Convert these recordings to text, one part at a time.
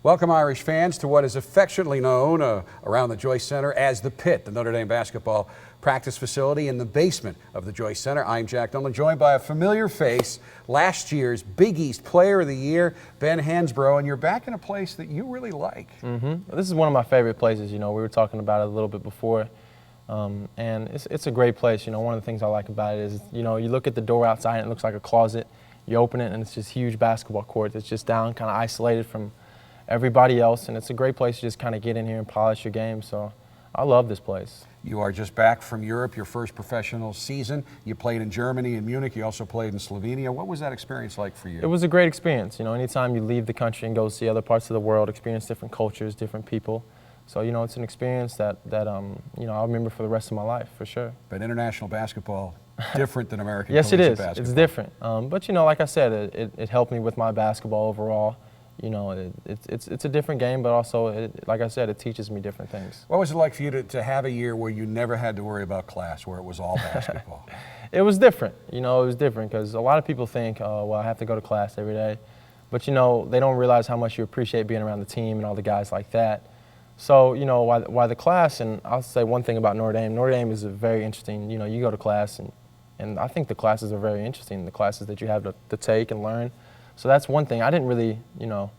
Welcome, Irish fans, to what is affectionately known around the Joyce Center as the Pit, the Notre Dame basketball practice facility in the basement of the Joyce Center. I'm Jack Nolan, joined by a familiar face, last year's Big East Player of the Year, Ben Hansbrough, and you're back in a place that you really like. This is one of my favorite places. You know, we were talking about it a little bit before, and it's a great place. You know, one of the things I like about it is, you know, you look at the door outside and it looks like a closet. You open it and it's just huge basketball court. It's just down, kind of isolated from everybody else, and it's a great place to just kind of get in here and polish your game. So I love this place. You are just back from Europe, your first professional season. You played in Germany and Munich. You also played in Slovenia. What was that experience like for you? It was a great experience. You know, anytime you leave the country and go see other parts of the world, experience different cultures, different people. So, you know, it's an experience that you know, I'll remember for the rest of my life, for sure. But international basketball, different than American Yes, it is. basketball. It's different. But, you know, like I said, it helped me with my basketball overall. You know, it's a different game, but also, like I said, it teaches me different things. What was it like for you to have a year where you never had to worry about class, where it was all basketball? It was different. You know, it was different because a lot of people think, oh, well, I have to go to class every day. But, you know, they don't realize how much you appreciate being around the team and all the guys like that. So, you know, why the class, and I'll say one thing about Notre Dame. Notre Dame is a very interesting, you know, you go to class, and I think the classes are very interesting, the classes that you have to take and learn. So that's one thing. I didn't really, you know,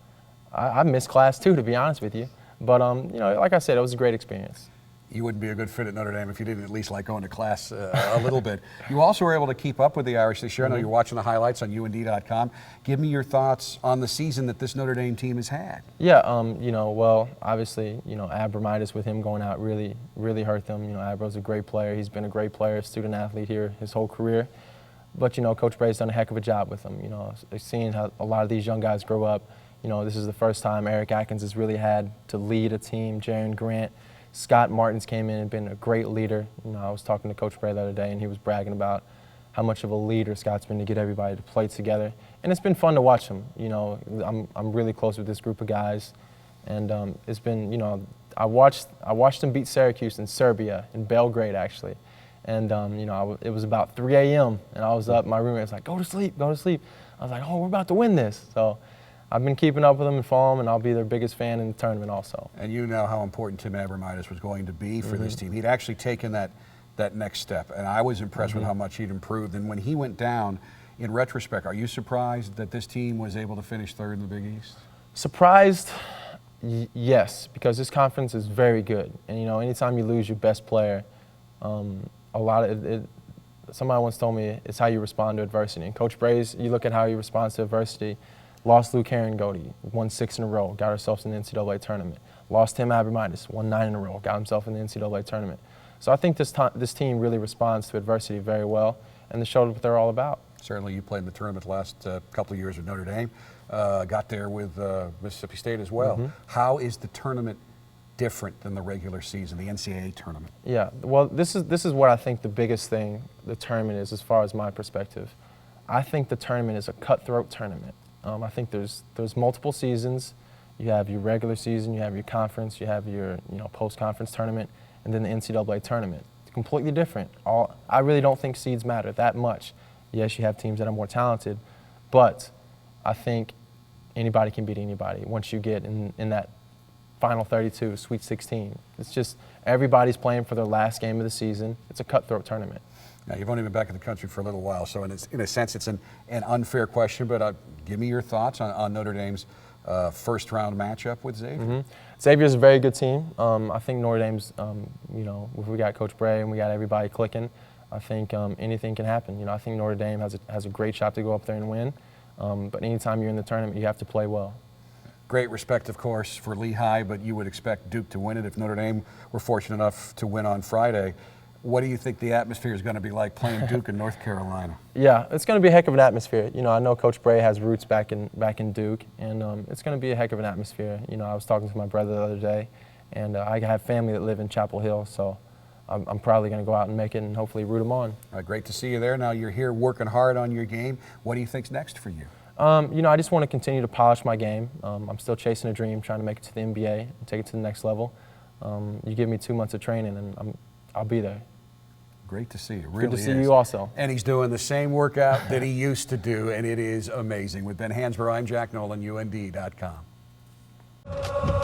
I missed class too, to be honest with you. But, you know, like I said, it was a great experience. You wouldn't be a good fit at Notre Dame if you didn't at least like going to class a little bit. You also were able to keep up with the Irish this year. I know you're watching the highlights on UND.com. Give me your thoughts on the season that this Notre Dame team has had. Yeah, you know, well, obviously, you know, Abromitis with him going out really hurt them. You know, Abro's a great player. He's been a great player, student athlete here his whole career. But, you know, Coach Bray's done a heck of a job with him. You know, seeing how a lot of these young guys grow up. You know, this is the first time Eric Atkins has really had to lead a team. Jaron Grant, Scott Martins came in and been a great leader. You know, I was talking to Coach Bray the other day, and he was bragging about how much of a leader Scott's been to get everybody to play together. And it's been fun to watch him. You know, I'm really close with this group of guys, and it's been, you know, I watched them beat Syracuse in Serbia, in Belgrade actually. And, you know, it was about 3 a.m. and I was up. My roommate was like, go to sleep, go to sleep. I was like, oh, we're about to win this. So I've been keeping up with them and following them, and I'll be their biggest fan in the tournament also. And you know how important Tim Abromitis was going to be for this team. He'd actually taken that next step, and I was impressed with how much he'd improved. And when he went down, in retrospect, are you surprised that this team was able to finish third in the Big East? Surprised? Yes, because this conference is very good. And, you know, anytime you lose your best player, somebody once told me it's how you respond to adversity. And Coach Bray's, you look at how he responds to adversity. Lost Luke Herringody, won 6 in a row, got ourselves in the NCAA tournament. Lost Tim Abromitis, won 9 in a row, got himself in the NCAA tournament. So I think this team really responds to adversity very well, and they showed what they're all about. Certainly, you played in the tournament the last couple of years with Notre Dame. Got there with Mississippi State as well. How is the tournament different than the regular season, the NCAA tournament? Yeah, well, this is what I think the biggest thing the tournament is, as far as my perspective. I think the tournament is a cutthroat tournament. I think there's multiple seasons. You have your regular season, you have your conference, you have your post-conference tournament, and then the NCAA tournament. It's completely different. I really don't think seeds matter that much. Yes, you have teams that are more talented, but I think anybody can beat anybody once you get in that Final 32, Sweet 16. It's just everybody's playing for their last game of the season. It's a cutthroat tournament. Now, you've only been back in the country for a little while, so in a sense it's an unfair question, but give me your thoughts on Notre Dame's first-round matchup with Xavier. Xavier's a very good team. I think Notre Dame's, you know, if we got Coach Bray and we got everybody clicking, I think anything can happen. You know, I think Notre Dame has a great shot to go up there and win, but anytime you're in the tournament, you have to play well. Great respect, of course, for Lehigh, but you would expect Duke to win it if Notre Dame were fortunate enough to win on Friday. What do you think the atmosphere is going to be like playing Duke in North Carolina? Yeah, it's going to be a heck of an atmosphere. You know, I know Coach Bray has roots back in Duke, and it's going to be a heck of an atmosphere. You know, I was talking to my brother the other day, and I have family that live in Chapel Hill, so I'm probably going to go out and make it and hopefully root them on. Great to see you there. Now you're here working hard on your game. What do you think's next for you? You know, I just want to continue to polish my game. I'm still chasing a dream, trying to make it to the NBA and take it to the next level. You give me 2 months of training, and I'll be there. Great to see you. Really Good to see you also. And he's doing the same workout that he used to do, and it is amazing. With Ben Hansbrough, I'm Jack Nolan, UND.com. Bye.